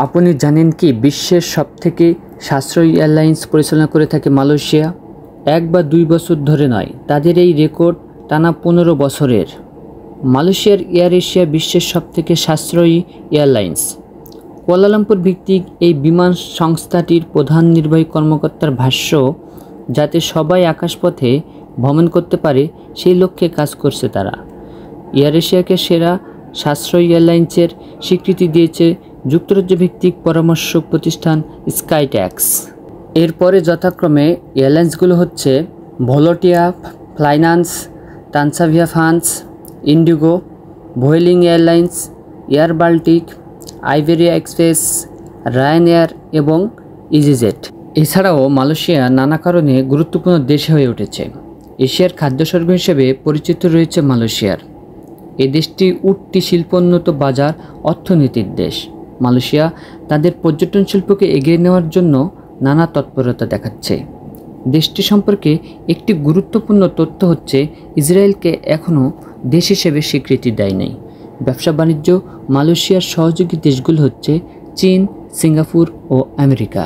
আপনি জানেন কি বিশ্বের সবথেকে সাশ্রয়ী এয়ারলাইন্স পরিচালনা করে থাকে মালয়েশিয়া? 1 বা 2 বছর ধরে নয়, তাদের এই রেকর্ড টানা 15 বছরের। মালয়েশিয়ার এয়ার এশিয়া বিশ্বের সবথেকে সাশ্রয়ী এয়ারলাইন্স। কুয়ালালামপুর ভিত্তিক এই বিমান সংস্থাটির প্রধান নির্বাহী কর্মকর্তার ভাষ্য, যাতে সবাই আকাশপথে ভ্রমণ করতে পারে সেই লক্ষ্যে কাজ করছে তারা। এয়ার এশিয়াকে সেরা সাশ্রয়ী এয়ারলাইন্সের স্বীকৃতি দিয়েছে যুক্তরাজ্য ভিত্তিক পরামর্শক প্রতিষ্ঠান স্কাইট্যাক্স। এরপরে যথাক্রমে এয়ারলাইন্সগুলো হচ্ছে Volotea, Flynas, Transavia France, IndiGo, Vueling Airlines, Air Baltic, Iberia Express, Ryanair এবং ইজিজেট। এছাড়াও মালয়েশিয়া নানা কারণে গুরুত্বপূর্ণ দেশ হয়ে উঠেছে। এশিয়ার খাদ্যস্বর্গ হিসেবে পরিচিত রয়েছে মালয়েশিয়ার। এই দেশটি উঠতি শিল্পোন্নত বাজার অর্থনীতির দেশ। মালয়েশিয়া তাদের পর্যটন শিল্পকে এগিয়ে নেওয়ার জন্য নানা তৎপরতা দেখাচ্ছে। দেশটি সম্পর্কে একটি গুরুত্বপূর্ণ তথ্য হচ্ছে, ইসরায়েলকে এখনও দেশ হিসেবে স্বীকৃতি দেয় নাই। ব্যবসা বাণিজ্য মালয়েশিয়ার সহযোগী দেশগুলো হচ্ছে চীন, সিঙ্গাপুর ও আমেরিকা।